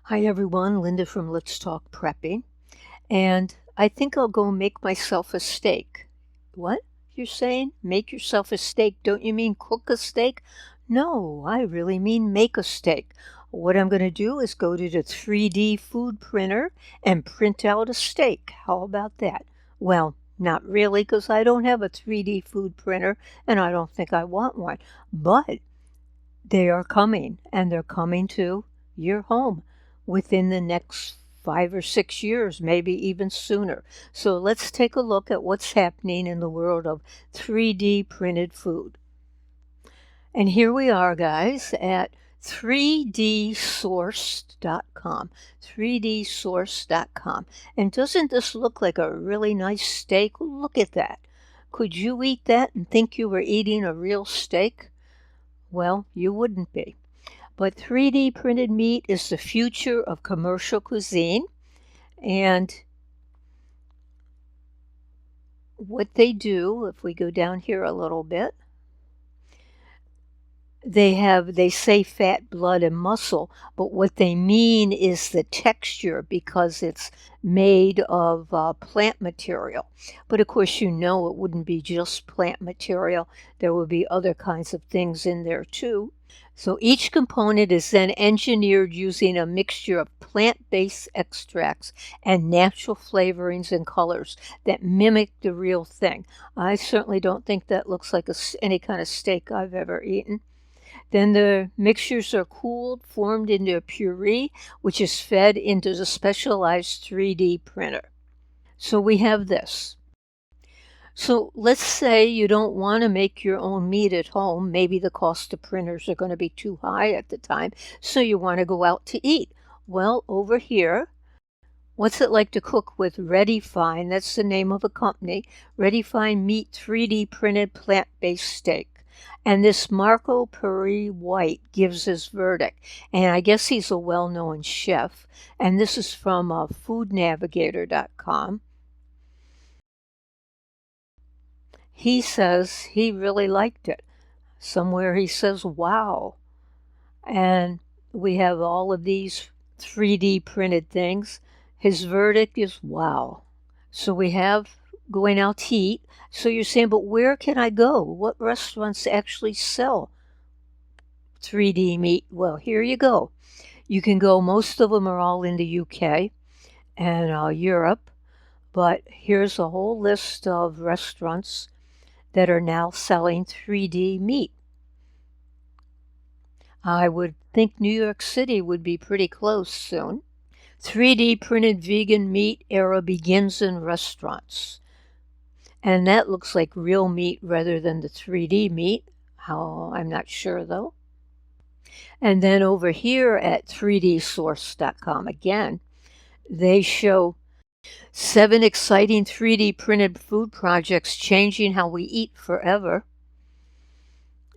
Hi everyone, Linda from Let's Talk Prepping, and I think I'll go make myself a steak. What? You're saying? Make yourself a steak? Don't you mean cook a steak? No, I really mean make a steak. What I'm going to do is go to the 3D food printer and print out a steak. How about that? Well, not really, because I don't have a 3D food printer and I don't think I want one. But they are coming, and they're coming to your home within the next 5 or 6 years, maybe even sooner. So let's take a look at what's happening in the world of 3D printed food. And here we are, guys, at 3dsourced.com. 3dsource.com. And doesn't this look like a really nice steak? Look at that. Could you eat that and think you were eating a real steak? Well, you wouldn't be. But 3D printed meat is the future of commercial cuisine. And what they do, if we go down here a little bit, they say fat, blood, and muscle, but what they mean is the texture because it's made of plant material. But of course, you know it wouldn't be just plant material. There would be other kinds of things in there too. So each component is then engineered using a mixture of plant-based extracts and natural flavorings and colors that mimic the real thing. I certainly don't think that looks like any kind of steak I've ever eaten. Then the mixtures are cooled, formed into a puree, which is fed into the specialized 3D printer. So we have this. So let's say you don't want to make your own meat at home. Maybe the cost of printers are going to be too high at the time, so you want to go out to eat. Well, over here, what's it like to cook with Ready Fine? That's the name of a company. Ready Fine Meat 3D printed plant-based steak. And this Marco Peri White gives his verdict. And I guess he's a well-known chef. And this is from foodnavigator.com. He says he really liked it. Somewhere he says, wow. And we have all of these 3D printed things. His verdict is wow. So we have going out to eat. So you're saying, but where can I go? What restaurants actually sell 3D meat? Well, here you go. You can go, most of them are all in the UK and Europe, but here's a whole list of restaurants that are now selling 3D meat. I would think New York City would be pretty close soon. 3D printed vegan meat era begins in restaurants. And that looks like real meat rather than the 3D meat. How, I'm not sure though. And then over here at 3dsource.com again, they show 7 exciting 3D printed food projects changing how we eat forever.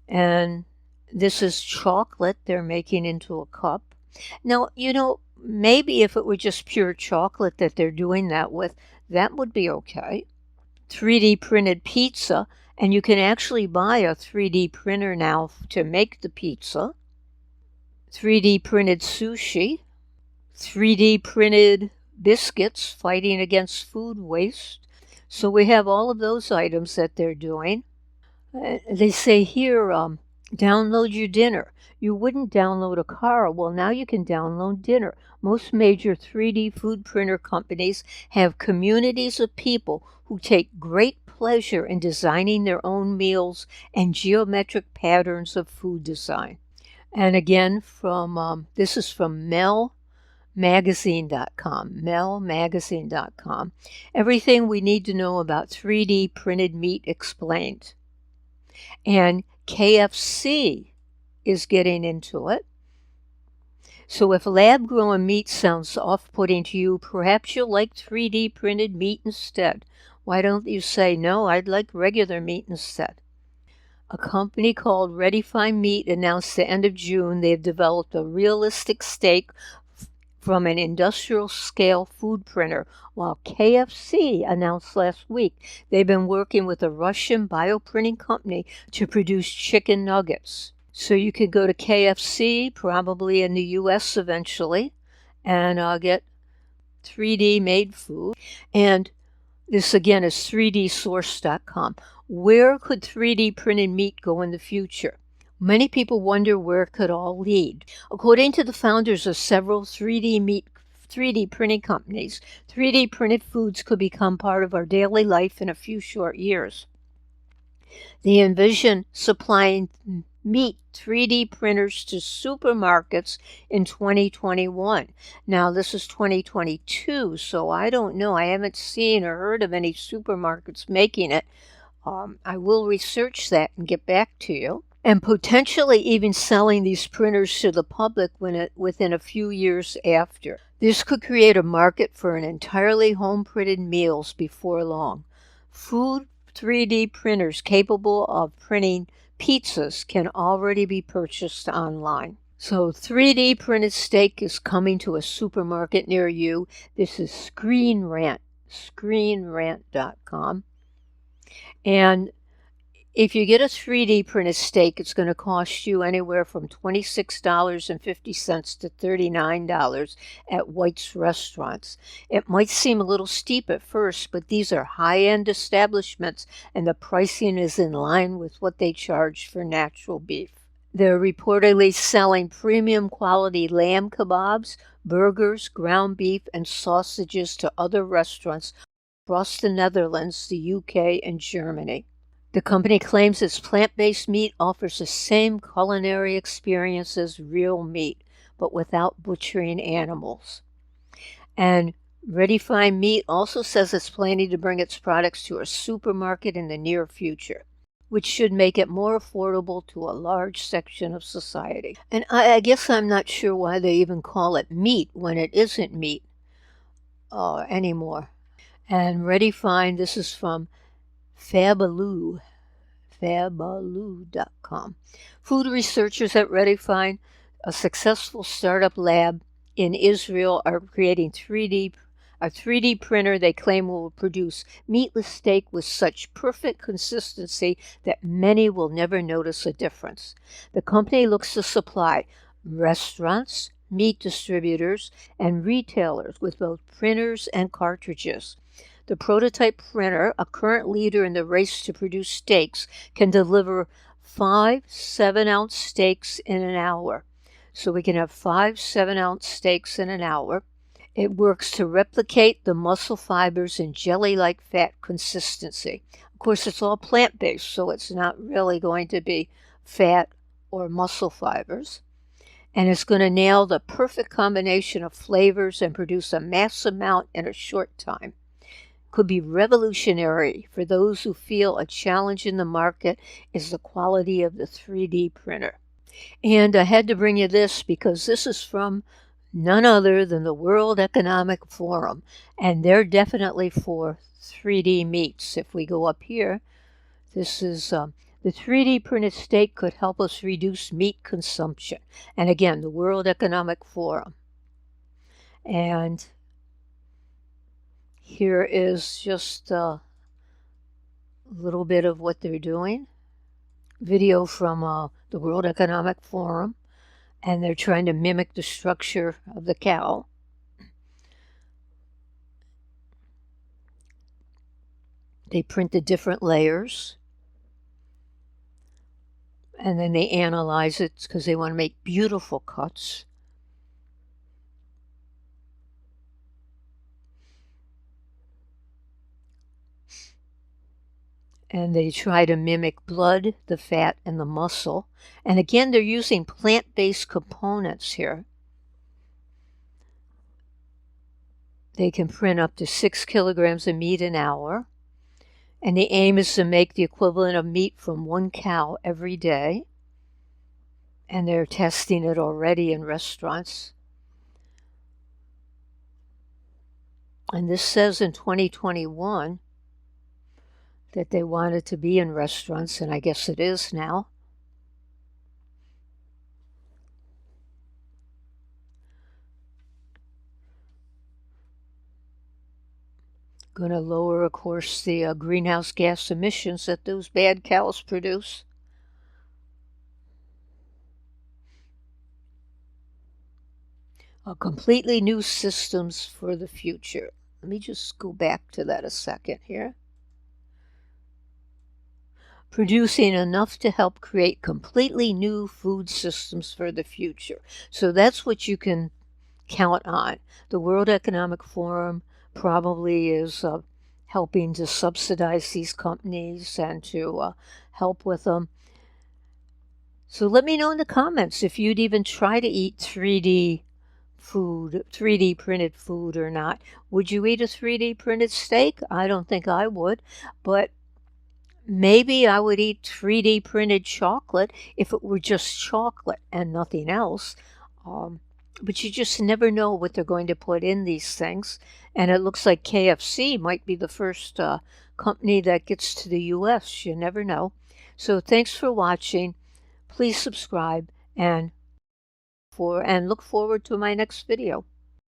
And this is chocolate they're making into a cup. Now, maybe if it were just pure chocolate that they're doing that with, that would be okay. 3D printed pizza, and you can actually buy a 3D printer now to make the pizza. 3D printed sushi. 3D printed biscuits fighting against food waste. So we have all of those items that they're doing. They say here, download your dinner. You wouldn't download a car. Well, now you can download dinner. Most major 3D food printer companies have communities of people who take great pleasure in designing their own meals and geometric patterns of food design. And again, this is from melmagazine.com. Melmagazine.com. Everything we need to know about 3D printed meat explained. And KFC is getting into it. So if lab-grown meat sounds off-putting to you, perhaps you'll like 3D printed meat instead. Why don't you say, no, I'd like regular meat instead? A company called Ready Fine Meat announced at the end of June they've developed a realistic steak from an industrial-scale food printer, while KFC announced last week they've been working with a Russian bioprinting company to produce chicken nuggets. So you could go to KFC, probably in the US eventually, and get 3D made food. And this again is 3dsource.com. Where could 3D printed meat go in the future? Many people wonder where it could all lead. According to the founders of several 3D printing companies, 3D printed foods could become part of our daily life in a few short years. They envision supplying meat 3D printers to supermarkets in 2021. Now, this is 2022, so I don't know. I haven't seen or heard of any supermarkets making it. I will research that and get back to you. And potentially even selling these printers to the public within a few years after. This could create a market for an entirely home-printed meals before long. Food 3D printers capable of printing pizzas can already be purchased online. So 3D printed steak is coming to a supermarket near you. This is screenrant.com. And if you get a 3D printed steak, it's going to cost you anywhere from $26.50 to $39 at White's restaurants. It might seem a little steep at first, but these are high-end establishments, and the pricing is in line with what they charge for natural beef. They're reportedly selling premium quality lamb kebabs, burgers, ground beef, and sausages to other restaurants across the Netherlands, the UK, and Germany. The company claims its plant-based meat offers the same culinary experience as real meat, but without butchering animals. And Ready Fine Meat also says it's planning to bring its products to a supermarket in the near future, which should make it more affordable to a large section of society. And I guess I'm not sure why they even call it meat when it isn't meat anymore. And Ready Fine, this is from Fabaloo.com. Food researchers at ReadyFine, a successful startup lab in Israel, are creating a 3D printer they claim will produce meatless steak with such perfect consistency that many will never notice a difference. The company looks to supply restaurants, meat distributors, and retailers with both printers and cartridges. The prototype printer, a current leader in the race to produce steaks, can deliver 5 7-ounce steaks in an hour. So we can have 5 7-ounce steaks in an hour. It works to replicate the muscle fibers and jelly-like fat consistency. Of course, it's all plant-based, so it's not really going to be fat or muscle fibers. And it's going to nail the perfect combination of flavors and produce a mass amount in a short time. Could be revolutionary for those who feel a challenge in the market is the quality of the 3D printer. And I had to bring you this because this is from none other than the World Economic Forum, and they're definitely for 3D meats. If we go up here, this is the 3D printed steak could help us reduce meat consumption. And again, the World Economic Forum. And here is just a little bit of what they're doing. Video from the World Economic Forum, and they're trying to mimic the structure of the cow. They print the different layers, and then they analyze it because they want to make beautiful cuts. And they try to mimic blood, the fat, and the muscle. And again, they're using plant-based components here. They can print up to 6 kilograms of meat an hour. And the aim is to make the equivalent of meat from 1 cow every day. And they're testing it already in restaurants. And this says in 2021 that they want it to be in restaurants, and I guess it is now. Going to lower, of course, the greenhouse gas emissions that those bad cows produce. Completely new systems for the future. Let me just go back to that a second here. Producing enough to help create completely new food systems for the future. So that's what you can count on. The World Economic Forum probably is helping to subsidize these companies and to help with them. So let me know in the comments if you'd even try to eat 3D food, 3D printed food or not. Would you eat a 3D printed steak? I don't think I would, but maybe I would eat 3D printed chocolate if it were just chocolate and nothing else. But you just never know what they're going to put in these things. And it looks like KFC might be the first company that gets to the US. You never know. So thanks for watching. Please subscribe and look forward to my next video.